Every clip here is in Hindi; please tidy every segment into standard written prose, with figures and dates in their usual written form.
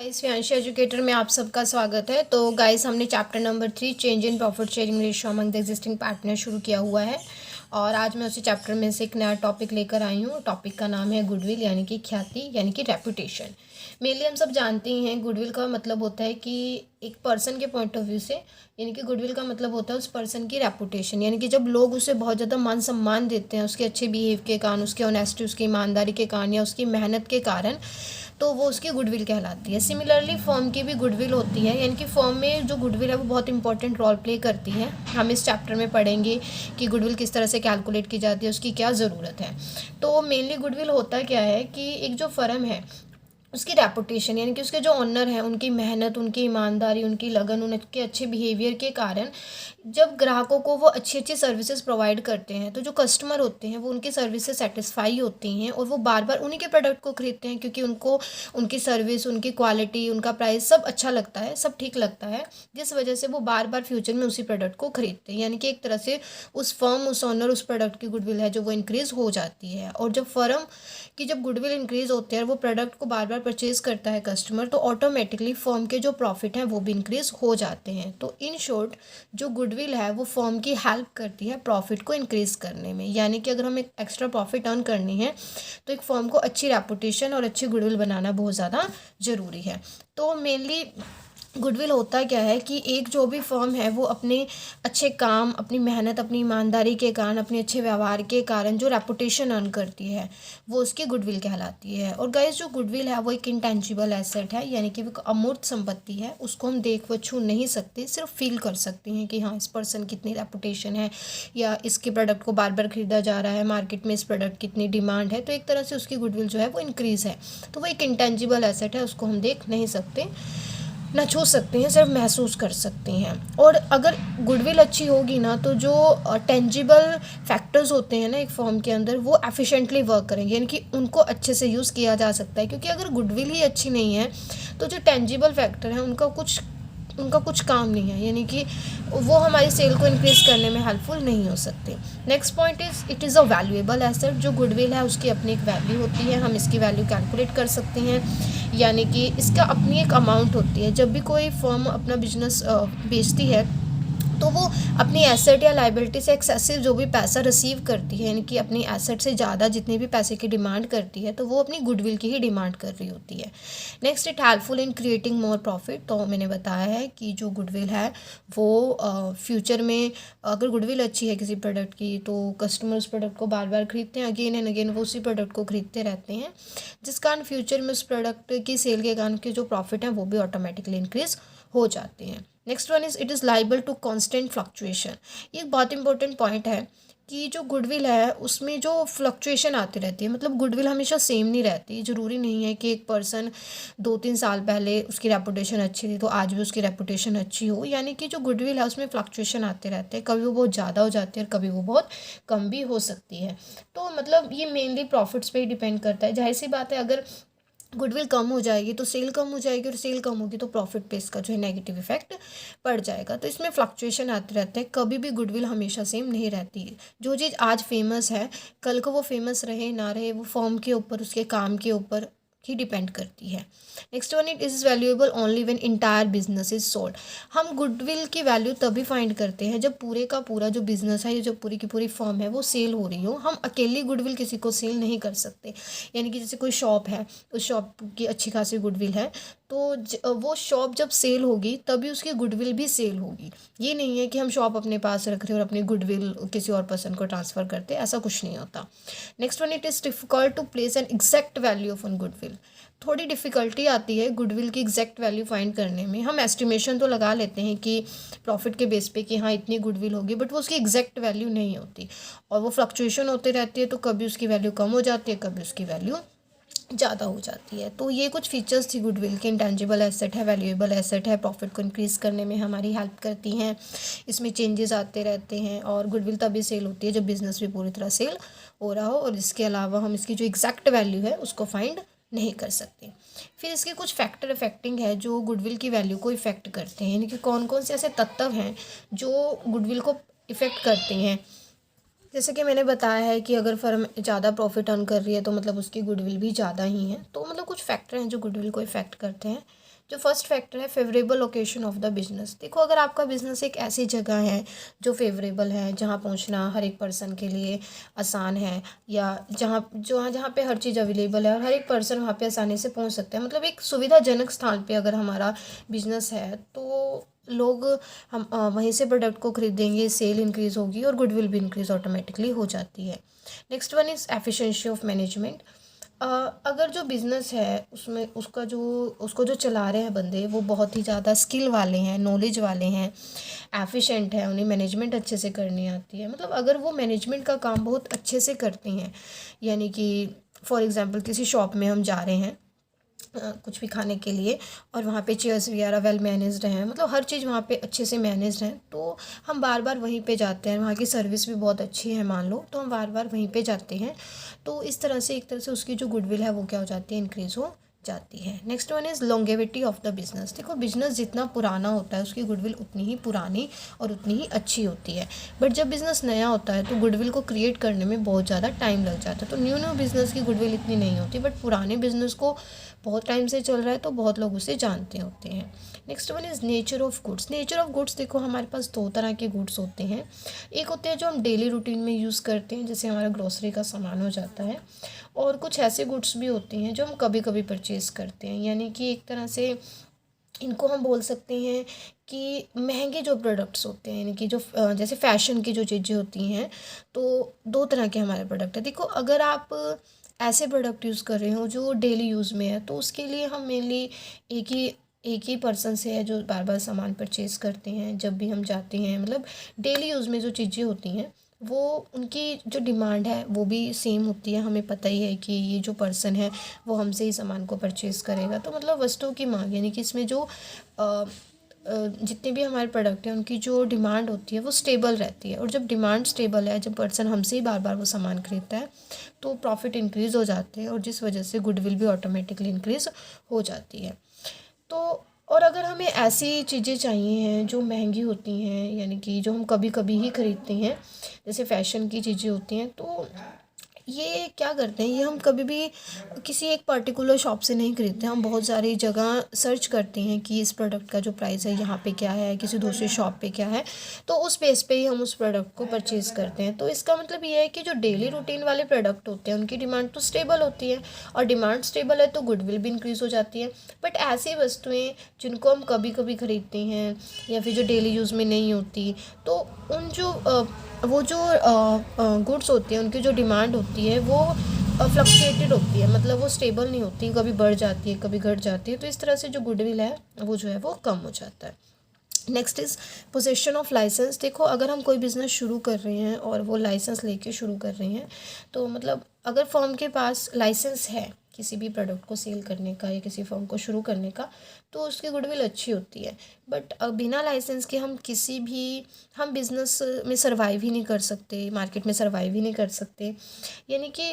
गाइस फियांशी एजुकेटर में आप सबका स्वागत है। तो गाइस हमने chapter number 3 change in profit sharing ratio among the existing partner शुरू किया हुआ है और आज मैं उसी चैप्टर में से एक नया टॉपिक लेकर आई हूँ। टॉपिक का नाम है गुडविल यानी कि ख्याति यानी कि रेपुटेशन। मेनली हम सब जानते ही हैं गुडविल का मतलब होता है कि एक पर्सन के पॉइंट ऑफ व्यू से यानी कि गुडविल का मतलब होता है उस पर्सन की रेपुटेशन, यानी कि जब लोग उसे बहुत ज़्यादा मान सम्मान देते हैं उसके अच्छे बिहेव के कारण, उसके ऑनेस्टी, उसकी ईमानदारी के कारण या उसकी मेहनत के कारण, तो वो उसकी गुडविल कहलाती है। सिमिलरली फर्म की भी गुडविल होती है, यानी कि फर्म में जो गुडविल है वो बहुत इंपॉर्टेंट रोल प्ले करती है। हम इस चैप्टर में पढ़ेंगे कि गुडविल किस तरह से कैलकुलेट की जाती है, उसकी क्या ज़रूरत है। तो मेनली गुडविल होता क्या है कि एक जो फर्म है उसकी रेपुटेशन, यानी कि उसके जो ओनर हैं उनकी मेहनत, उनकी ईमानदारी, उनकी लगन, उनके अच्छे बिहेवियर के कारण जब ग्राहकों को वो अच्छी अच्छी सर्विसेज प्रोवाइड करते हैं तो जो कस्टमर होते हैं वो उनकी सर्विस से सेटिस्फाई होती हैं और वो बार बार उन्हीं के प्रोडक्ट को खरीदते हैं, क्योंकि उनको उनकी सर्विस, उनकी क्वालिटी, उनका प्राइस सब अच्छा लगता है, सब ठीक लगता है, जिस वजह से वो बार बार फ्यूचर में उसी प्रोडक्ट को खरीदते हैं। यानी कि एक तरह से उस फर्म, उस ऑनर, उस प्रोडक्ट की गुडविल है जो वो इंक्रीज़ हो जाती है। और जब फर्म की जब गुडविल इंक्रीज़ होती है और वो प्रोडक्ट को बार बार परचेज़ करता है कस्टमर, तो ऑटोमेटिकली फर्म के जो प्रॉफिट हैं वो भी इंक्रीज़ हो जाते हैं। तो इन शॉर्ट जो गुडविल है वो फर्म की हेल्प करती है प्रॉफिट को इंक्रीज़ करने में। यानी कि अगर हमें एक्स्ट्रा प्रॉफिट अर्न करनी है तो एक फर्म को अच्छी रेपुटेशन और अच्छी गुडविल बनाना बहुत ज़्यादा ज़रूरी है। तो मेनली गुडविल होता क्या है कि एक जो भी फर्म है वो अपने अच्छे काम, अपनी मेहनत, अपनी ईमानदारी के कारण, अपने अच्छे व्यवहार के कारण जो रेपुटेशन अर्न करती है वो उसकी गुडविल कहलाती है। और गाइस जो गुडविल है वो एक इंटेंजिबल एसेट है, यानी कि वो अमूर्त संपत्ति है। उसको हम देख व छू नहीं सकते, सिर्फ फील कर सकते हैं कि हाँ इस पर्सन की इतनी रेपुटेशन है या इसके प्रोडक्ट को बार बार खरीदा जा रहा है, मार्केट में इस प्रोडक्ट की इतनी डिमांड है, तो एक तरह से उसकी गुडविल जो है वो इंक्रीज़ है। तो वो एक इंटेंजिबल एसेट है, उसको हम देख नहीं सकते, ना छू सकते हैं, सिर्फ महसूस कर सकते हैं। और अगर गुडविल अच्छी होगी ना तो जो टेंजिबल फैक्टर्स होते हैं ना एक फॉर्म के अंदर वो एफिशिएंटली वर्क करेंगे, यानी कि उनको अच्छे से यूज़ किया जा सकता है। क्योंकि अगर गुडविल ही अच्छी नहीं है तो जो टेंजिबल फैक्टर हैं उनका कुछ काम नहीं है, यानी कि वो हमारी सेल को इंक्रीज़ करने में हेल्पफुल नहीं हो सकते। Next point is it is a valuable asset. जो गुडविल है उसकी अपनी एक वैल्यू होती है, हम इसकी वैल्यू कैलकुलेट कर सकते हैं, यानी कि इसका अपनी एक अमाउंट होती है। जब भी कोई फर्म अपना बिजनेस बेचती है तो वो अपनी एसेट या लाइबिलिटी से एक्सेसिव जो भी पैसा रिसीव करती है, यानी कि अपनी एसेट से ज़्यादा जितने भी पैसे की डिमांड करती है तो वो अपनी गुडविल की ही डिमांड कर रही होती है। Next it helpful in creating more profit. तो मैंने बताया है कि जो गुडविल है वो फ्यूचर में अगर गुडविल अच्छी है किसी प्रोडक्ट की तो कस्टमर उस प्रोडक्ट को बार बार खरीदते हैं, अगेन एंड अगेन वो उसी प्रोडक्ट को खरीदते रहते हैं, जिस कारण फ्यूचर में उस प्रोडक्ट की सेल के कारण के जो प्रॉफिट हैं वो भी ऑटोमेटिकली इंक्रीज़ हो जाते हैं। Next one is it is liable to constant fluctuation. ये एक बहुत इंपॉर्टेंट पॉइंट है कि जो गुडविल है उसमें जो फ्लक्चुएशन आती रहती है, मतलब गुडविल हमेशा सेम नहीं रहती। ज़रूरी नहीं है कि एक पर्सन 2-3 साल पहले उसकी रेपुटेशन अच्छी थी तो आज भी उसकी रेपुटेशन अच्छी हो, यानी कि जो गुडविल है उसमें फ्लक्चुएशन आते रहते हैं, कभी वो बहुत ज़्यादा हो जाती है और कभी वो बहुत कम भी हो सकती है। तो मतलब ये मेनली प्रॉफिट्स पे ही डिपेंड करता है। जाहिर सी बात है अगर गुडविल कम हो जाएगी तो सेल कम हो जाएगी और सेल कम होगी तो प्रॉफिट पे इसका जो है नेगेटिव इफेक्ट पड़ जाएगा। तो इसमें फ्लक्चुएशन आते रहते हैं, कभी भी गुडविल हमेशा सेम नहीं रहती है। जो चीज़ आज फेमस है कल को वो फेमस रहे ना रहे वो फॉर्म के ऊपर, उसके काम के ऊपर ही डिपेंड करती है। Next one it is valuable only when entire business is sold. हम गुडविल की वैल्यू तभी फाइंड करते हैं जब पूरे का पूरा जो बिजनेस है, जो पूरी की पूरी फर्म है वो सेल हो रही हो। हम अकेली गुडविल किसी को सेल नहीं कर सकते, यानी कि जैसे कोई शॉप है, उस शॉप की अच्छी खासी गुडविल है तो वो शॉप जब सेल होगी तभी उसकी गुडविल भी सेल होगी। ये नहीं है कि हम शॉप अपने पास रख रहे हैं और अपनी गुडविल किसी और पर्सन को ट्रांसफ़र करते, ऐसा कुछ नहीं होता। Next one it is difficult to place an exact value of on goodwill. थोड़ी डिफ़िकल्टी आती है गुडविल की एग्जैक्ट वैल्यू फाइंड करने में। हम एस्टिमेशन तो लगा लेते हैं कि प्रॉफिट के बेस पे कि हाँ इतनी गुडविल होगी, बट वो उसकी एग्जैक्ट वैल्यू नहीं होती और वो फ्लक्चुएशन होती रहती है। तो कभी उसकी वैल्यू कम हो जाती है, कभी उसकी वैल्यू ज़्यादा हो जाती है। तो ये कुछ फीचर्स थी गुडविल के। इंटेंजिबल एसेट है, वैल्यूएबल एसेट है, प्रॉफिट को इंक्रीज़ करने में हमारी हेल्प करती हैं, इसमें चेंजेस आते रहते हैं और गुडविल तभी सेल होती है जब बिज़नेस भी पूरी तरह सेल हो रहा हो। और इसके अलावा हम इसकी जो एग्जैक्ट वैल्यू है उसको फाइंड नहीं कर सकते। फिर इसके कुछ फैक्टर इफेक्टिंग है जो गुडविल की वैल्यू को इफ़ेक्ट करते हैं, यानी कि कौन कौन से ऐसे तत्व हैं जो गुडविल को इफ़ेक्ट करते हैं। जैसे कि मैंने बताया है कि अगर फर्म ज़्यादा प्रॉफिट अर्न कर रही है तो मतलब उसकी गुडविल भी ज़्यादा ही है। तो मतलब कुछ फैक्टर हैं जो गुडविल को इफ़ेक्ट करते हैं। जो फर्स्ट फैक्टर है favourable location of the business. देखो अगर आपका बिजनेस एक ऐसी जगह है जो फेवरेबल है, जहाँ पहुँचना हर एक पर्सन के लिए आसान है, या जहाँ पे हर चीज़ अवेलेबल है और हर एक पर्सन वहाँ पे आसानी से पहुँच सकता है, मतलब एक सुविधाजनक स्थान पे अगर हमारा बिजनेस है तो लोग हम वहीं से प्रोडक्ट को खरीदेंगे, सेल इंक्रीज़ होगी और गुडविल भी इंक्रीज़ ऑटोमेटिकली हो जाती है। Next one is efficiency of management. अगर जो बिज़नेस है उसमें उसको जो चला रहे हैं बंदे वो बहुत ही ज़्यादा स्किल वाले हैं, नॉलेज वाले हैं, एफिशिएंट है, उन्हें मैनेजमेंट अच्छे से करनी आती है, मतलब अगर वो मैनेजमेंट का काम बहुत अच्छे से करते हैं, यानी कि फॉर एग्ज़ाम्पल किसी शॉप में हम जा रहे हैं कुछ भी खाने के लिए और वहाँ पे चेयर्स वगैरह वेल मैनेज्ड हैं, मतलब हर चीज़ वहाँ पे अच्छे से मैनेज्ड हैं, तो हम बार बार वहीं पे जाते हैं। वहाँ की सर्विस भी बहुत अच्छी है मान लो, तो हम बार बार वहीं पे जाते हैं। तो इस तरह से एक तरह से उसकी जो गुडविल है वो क्या हो जाती है, इंक्रीज़ हो जाती है। Next one is longevity of the business. देखो बिजनेस जितना पुराना होता है उसकी गुडविल उतनी ही पुरानी और उतनी ही अच्छी होती है, बट जब बिज़नेस नया होता है तो गुडविल को क्रिएट करने में बहुत ज़्यादा टाइम लग जाता है। तो न्यू बिज़नेस की गुडविल इतनी नहीं होती, बट पुराने बिज़नेस को बहुत टाइम से चल रहा है तो बहुत लोग उसे जानते होते हैं। Next one is nature of goods. Nature of goods देखो हमारे पास दो तरह के गुड्स होते हैं। एक होते हैं जो हम डेली रूटीन में यूज़ करते हैं, जैसे हमारा ग्रोसरी का सामान हो जाता है, और कुछ ऐसे गुड्स भी होते हैं जो हम कभी कभी परचेज़ करते हैं, यानी कि एक तरह से इनको हम बोल सकते हैं कि महंगे जो प्रोडक्ट्स होते हैं, यानी कि जो जैसे फैशन की जो चीज़ें होती हैं, तो दो तरह के हमारे प्रोडक्ट है। देखो अगर आप ऐसे प्रोडक्ट यूज़ कर रहे हो जो डेली यूज़ में है तो उसके लिए हम मेनली एक ही पर्सन से है जो बार बार सामान परचेज़ करते हैं। जब भी हम जाते हैं, मतलब डेली यूज़ में जो चीज़ें होती हैं वो उनकी जो डिमांड है वो भी सेम होती है। हमें पता ही है कि ये जो पर्सन है वो हमसे ही सामान को परचेज़ करेगा, तो मतलब वस्तुओं की मांग, यानी कि इसमें जो जितने भी हमारे प्रोडक्ट हैं उनकी जो डिमांड होती है वो स्टेबल रहती है। और जब डिमांड स्टेबल है, जब पर्सन हमसे ही बार बार वो सामान खरीदता है तो प्रॉफिट इंक्रीज़ हो जाते हैं और जिस वजह से गुडविल भी ऑटोमेटिकली इंक्रीज़ हो जाती है। तो और अगर हमें ऐसी चीज़ें चाहिए हैं जो महंगी होती हैं, यानी कि जो हम कभी कभी ही खरीदते हैं, जैसे फैशन की चीज़ें होती हैं, तो ये क्या करते हैं, ये हम कभी भी किसी एक पर्टिकुलर शॉप से नहीं खरीदते। हम बहुत सारी जगह सर्च करते हैं कि इस प्रोडक्ट का जो प्राइस है यहाँ पे क्या है, किसी दूसरी शॉप पे क्या है, तो उस बेस पे ही हम उस प्रोडक्ट को परचेज़ करते हैं। तो इसका मतलब ये है कि जो डेली रूटीन वाले प्रोडक्ट होते हैं उनकी डिमांड तो स्टेबल होती है, और डिमांड स्टेबल है तो गुडविल भी इंक्रीज़ हो जाती है। बट ऐसी वस्तुएँ जिनको हम कभी कभी खरीदते हैं या फिर जो डेली यूज़ में नहीं होती, तो उन जो वो जो गुड्स होती हैं उनकी जो डिमांड होती है वो फ्लक्चुएटेड होती है, मतलब वो स्टेबल नहीं होती, कभी बढ़ जाती है कभी घट जाती है। तो इस तरह से जो गुडविल है वो जो है वो कम हो जाता है। Next is possession of license. देखो अगर हम कोई बिज़नेस शुरू कर रहे हैं और वो लाइसेंस लेके शुरू कर रहे हैं, तो मतलब अगर फर्म के पास लाइसेंस है किसी भी प्रोडक्ट को सेल करने का या किसी फर्म को शुरू करने का, तो उसकी गुडविल अच्छी होती है। बट बिना लाइसेंस के हम बिज़नेस में सर्वाइव ही नहीं कर सकते, मार्केट में सर्वाइव ही नहीं कर सकते, यानी कि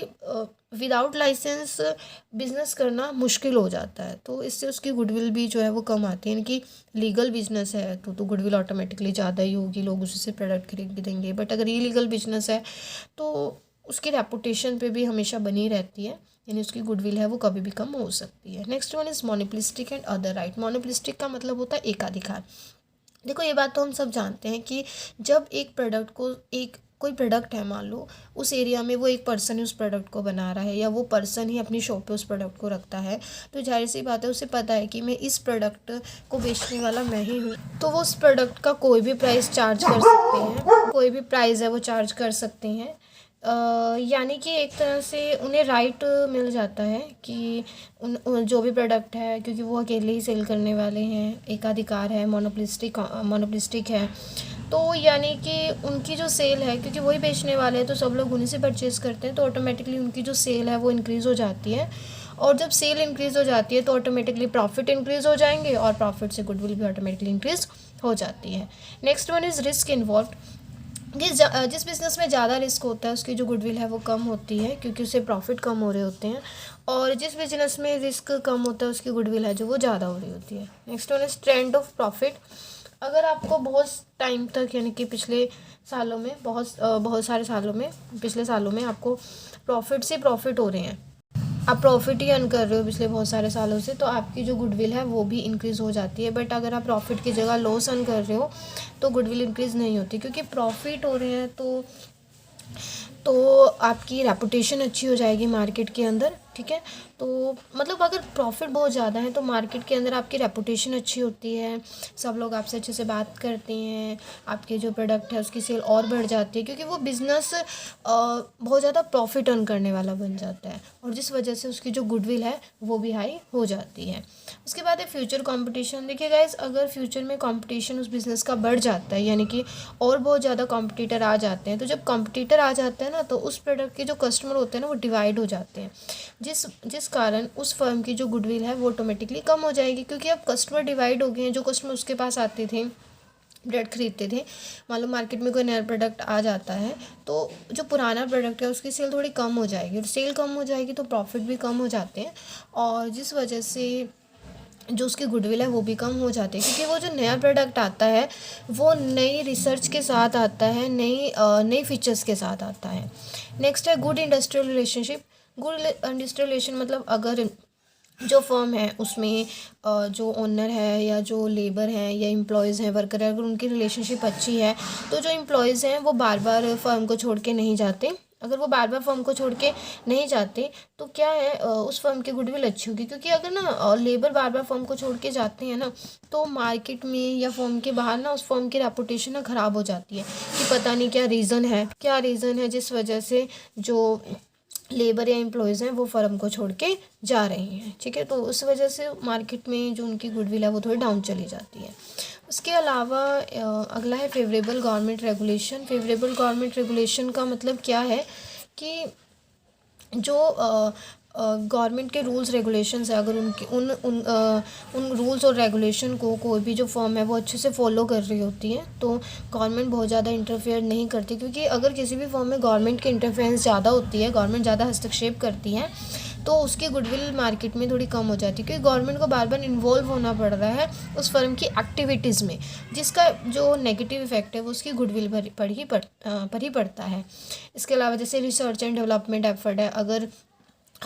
विदाउट लाइसेंस बिज़नेस करना मुश्किल हो जाता है। तो इससे उसकी गुडविल भी जो है वो कम आती है, यानी कि लीगल बिजनेस है तो गुडविल ऑटोमेटिकली ज़्यादा ही होगी, लोग उसी से प्रोडक्ट खरीद भी देंगे। बट अगर इलीगल बिजनेस है तो उसकी रेपुटेशन पे भी हमेशा बनी रहती है, यानी उसकी गुडविल है वो कभी भी कम हो सकती है। Next one is monopolistic and other right. Monopolistic का मतलब होता है एकाधिकार। देखो ये बात तो हम सब जानते हैं कि जब एक प्रोडक्ट को कोई प्रोडक्ट है, मान लो उस एरिया में वो एक पर्सन ही उस प्रोडक्ट को बना रहा है या वो पर्सन ही अपनी शॉप पे उस प्रोडक्ट को रखता है, तो जाहिर सी बात है उसे पता है कि मैं इस प्रोडक्ट को बेचने वाला मैं ही हूँ, तो वो उस प्रोडक्ट का कोई भी प्राइस चार्ज कर सकते हैं, कोई भी प्राइस है वो चार्ज कर सकते हैं। यानी कि एक तरह से उन्हें राइट मिल जाता है कि जो भी प्रोडक्ट है, क्योंकि वो अकेले ही सेल करने वाले हैं, एकाधिकार है, मोनोपोलिस्टिक है, तो यानी कि उनकी जो सेल है, क्योंकि वही बेचने वाले हैं तो सब लोग उन्हीं से परचेज़ करते हैं, तो ऑटोमेटिकली उनकी जो सेल है वो इंक्रीज़ हो जाती है। और जब सेल इंक्रीज़ हो जाती है तो ऑटोमेटिकली प्रॉफिट इंक्रीज़ हो जाएंगे और प्रॉफिट से गुडविल भी ऑटोमेटिकली इंक्रीज़ हो जाती है। Next one is risk involve. जिस बिज़नेस में ज़्यादा रिस्क होता है उसकी जो गुडविल है वो कम होती है, क्योंकि उससे प्रॉफिट कम हो रहे होते हैं, और जिस बिज़नेस में रिस्क कम होता है उसकी गुडविल है जो वो ज़्यादा हो रही होती है। Next one is trend of profit. अगर आपको बहुत टाइम तक, यानी कि पिछले सालों में बहुत सारे सालों में, पिछले सालों में आपको प्रॉफिट से प्रॉफिट हो रहे हैं, आप प्रॉफिट ही अर्न कर रहे हो पिछले बहुत सारे सालों से, तो आपकी जो गुडविल है वो भी इंक्रीज़ हो जाती है। बट अगर आप प्रॉफिट की जगह लॉस अर्न कर रहे हो तो गुडविल इंक्रीज़ नहीं होती, क्योंकि प्रॉफिट हो रहे हैं तो आपकी रेपुटेशन अच्छी हो जाएगी मार्केट के अंदर, ठीक है। तो मतलब अगर प्रॉफिट बहुत ज़्यादा है तो मार्केट के अंदर आपकी रेपुटेशन अच्छी होती है, सब लोग आपसे अच्छे से बात करते हैं, आपके जो प्रोडक्ट है उसकी सेल और बढ़ जाती है, क्योंकि वो बिज़नेस बहुत ज़्यादा प्रॉफिट अर्न करने वाला बन जाता है, और जिस वजह से उसकी जो गुडविल है वो भी हाई हो जाती है। उसके बाद है फ्यूचर कंपटीशन। देखिए गाइस, अगर फ्यूचर में कंपटीशन उस बिज़नेस का बढ़ जाता है, यानी कि और बहुत ज़्यादा कॉम्पिटिटर आ जाते हैं, तो जब कॉम्पिटिटर आ जाते हैं ना, तो उस प्रोडक्ट के जो कस्टमर होते हैं ना वो डिवाइड हो जाते हैं, जिस कारण उस फर्म की जो गुडविल है वो ऑटोमेटिकली कम हो जाएगी, क्योंकि अब कस्टमर डिवाइड हो गए हैं। जो कस्टमर उसके पास आते थे, प्रोडक्ट खरीदते थे, मान लो मार्केट में कोई नया प्रोडक्ट आ जाता है तो जो पुराना प्रोडक्ट है उसकी सेल थोड़ी कम हो जाएगी, और सेल कम हो जाएगी तो प्रॉफिट भी कम हो जाते हैं, और जिस वजह से जो उसकी गुडविल है वो भी कम हो जाती है, क्योंकि वो जो नया प्रोडक्ट आता है वो नई रिसर्च के साथ आता है, नई फीचर्स के साथ आता है। नेक्स्ट है good industrial relationship. Good industrial relation मतलब अगर जो फर्म है उसमें जो ओनर है या जो लेबर है या एम्प्लॉयज़ हैं, वर्कर है, अगर उनकी रिलेशनशिप अच्छी है तो जो एम्प्लॉयज़ हैं वो बार बार फर्म को छोड़ के नहीं जाते। अगर वो बार बार फर्म को छोड़ के नहीं जाते तो क्या है, उस फर्म की गुडविल अच्छी होगी, क्योंकि अगर ना लेबर बार बार फर्म को छोड़ के जाते हैं ना, तो मार्केट में या फर्म के बाहर ना उस फर्म की रेपुटेशन ना ख़राब हो जाती है, कि पता नहीं क्या रीज़न है जिस वजह से जो लेबर या एम्प्लॉयज़ हैं वो फर्म को छोड़ के जा रहे हैं, ठीक है। तो उस वजह से मार्केट में जो उनकी गुडविल है वो थोड़ी डाउन चली जाती है। उसके अलावा अगला है favourable government regulation. Favourable government regulation का मतलब क्या है कि जो गवर्नमेंट के रूल्स रेगुलेशंस है, अगर उनके उन रूल्स और रेगुलेशन को कोई भी जो फर्म है वो अच्छे से फॉलो कर रही होती है तो गवर्नमेंट बहुत ज़्यादा इंटरफेयर नहीं करती, क्योंकि अगर किसी भी फर्म में गवर्नमेंट की इंटरफेरेंस ज़्यादा होती है, गवर्नमेंट ज़्यादा हस्तक्षेप करती है, तो उसकी गुडविल मार्केट में थोड़ी कम हो जाती है, क्योंकि गवर्नमेंट को बार बार इन्वॉल्व होना पड़ रहा है उस फर्म की एक्टिविटीज़ में, जिसका जो नेगेटिव इफेक्ट है वो उसकी गुडविल पर ही पड़ता है। इसके अलावा जैसे रिसर्च एंड डेवलपमेंट एफर्ट है,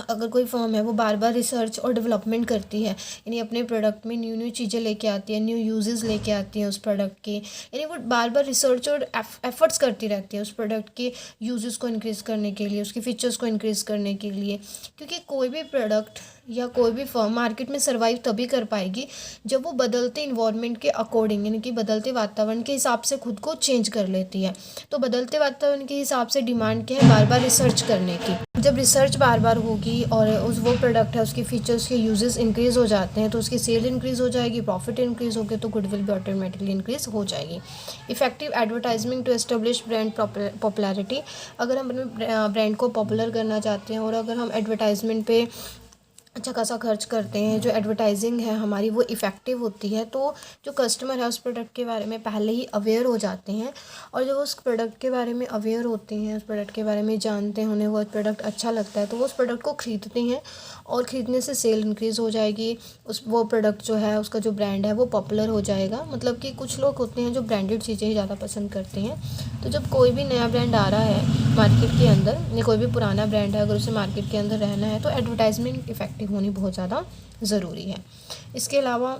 अगर कोई फर्म है वो बार बार रिसर्च और डेवलपमेंट करती है, यानी अपने प्रोडक्ट में न्यू न्यू चीज़ें लेके आती है, न्यू यूजेस लेके आती हैं उस प्रोडक्ट के, यानी वो बार बार रिसर्च और एफर्ट्स करती रहती है उस प्रोडक्ट के यूजेस को इंक्रीज़ करने के लिए, उसके फीचर्स को इंक्रीज़ करने के लिए, क्योंकि कोई भी प्रोडक्ट या कोई भी फर्म मार्केट में सर्वाइव तभी कर पाएगी जब वो बदलते इन्वायरमेंट के अकॉर्डिंग, यानी कि बदलते वातावरण के हिसाब से खुद को चेंज कर लेती है। तो बदलते वातावरण के हिसाब से डिमांड क्या है, बार बार रिसर्च करने की। जब रिसर्च बार बार होगी और वो प्रोडक्ट है उसके फीचर्स के यूजेस इंक्रीज़ हो जाते हैं तो उसकी सेल इंक्रीज़ हो जाएगी, प्रॉफिट इंक्रीज़ होगी, तो गुडविल भी ऑटोमेटिकली इंक्रीज़ हो जाएगी। Effective advertisement to establish brand popularity. अगर हम अपने ब्रांड को पॉपुलर करना चाहते हैं और अगर हम एडवर्टाइजमेंट पे अच्छा खासा खर्च करते हैं, जो एडवर्टाइजिंग है हमारी वो इफ़ेक्टिव होती है, तो जो कस्टमर है उस प्रोडक्ट के बारे में पहले ही अवेयर हो जाते हैं, और जब उस प्रोडक्ट के बारे में अवेयर होते हैं, उस प्रोडक्ट के बारे में जानते हैं, उन्हें वो प्रोडक्ट अच्छा लगता है तो वो उस प्रोडक्ट को ख़रीदते हैं, और ख़रीदने से सेल इंक्रीज़ हो जाएगी, वो प्रोडक्ट जो है उसका जो ब्रांड है वो पॉपुलर हो जाएगा। मतलब कि कुछ लोग होते हैं जो ब्रांडेड चीज़ें ही ज़्यादा पसंद करते हैं, तो जब कोई भी नया ब्रांड आ रहा है मार्केट के अंदर या कोई भी पुराना ब्रांड है अगर उसे मार्केट के अंदर रहना है तो एडवर्टाइजमेंट इफेक्टिव होनी बहुत ज़्यादा ज़रूरी है। इसके अलावा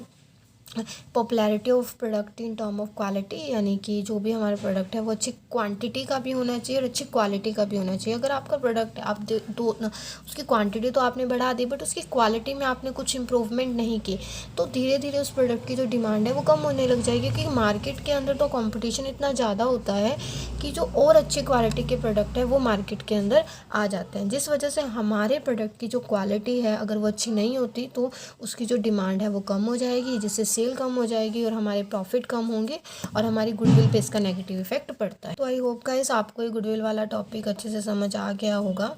popularity of product in term of quality, यानी कि जो भी हमारा प्रोडक्ट है वो अच्छी क्वांटिटी का भी होना चाहिए और अच्छी क्वालिटी का भी होना चाहिए। अगर आपका प्रोडक्ट आप उसकी क्वांटिटी तो आपने बढ़ा दी बट उसकी क्वालिटी में आपने कुछ इम्प्रूवमेंट नहीं की तो धीरे धीरे उस प्रोडक्ट की जो डिमांड है वो कम होने लग जाएगी, क्योंकि मार्केट के अंदर तो कॉम्पिटिशन इतना ज़्यादा होता है कि जो और अच्छी क्वालिटी के प्रोडक्ट है वो मार्केट के अंदर आ जाते हैं, जिस वजह से हमारे प्रोडक्ट की जो क्वालिटी है अगर वो अच्छी नहीं होती तो उसकी जो डिमांड है वो कम हो जाएगी, जिससे सेल कम हो जाएगी और हमारे प्रॉफिट कम होंगे और हमारी गुडविल पे इसका नेगेटिव इफेक्ट पड़ता है। तो आई होप गाइस आपको ये गुडविल वाला टॉपिक अच्छे से समझ आ गया होगा,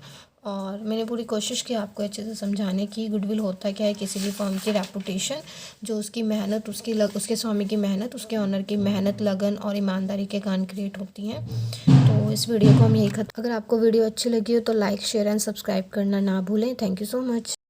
और मैंने पूरी कोशिश की आपको अच्छे से समझाने की गुडविल होता क्या है, किसी भी फर्म की रेपुटेशन, जो उसकी मेहनत, उसके स्वामी की मेहनत, उसके ऑनर की मेहनत, लगन और ईमानदारी के कारण क्रिएट होती हैं। तो इस वीडियो को हम यही खत्म। अगर आपको वीडियो अच्छी लगी हो तो लाइक, शेयर एंड सब्सक्राइब करना ना भूलें। Thank you so much.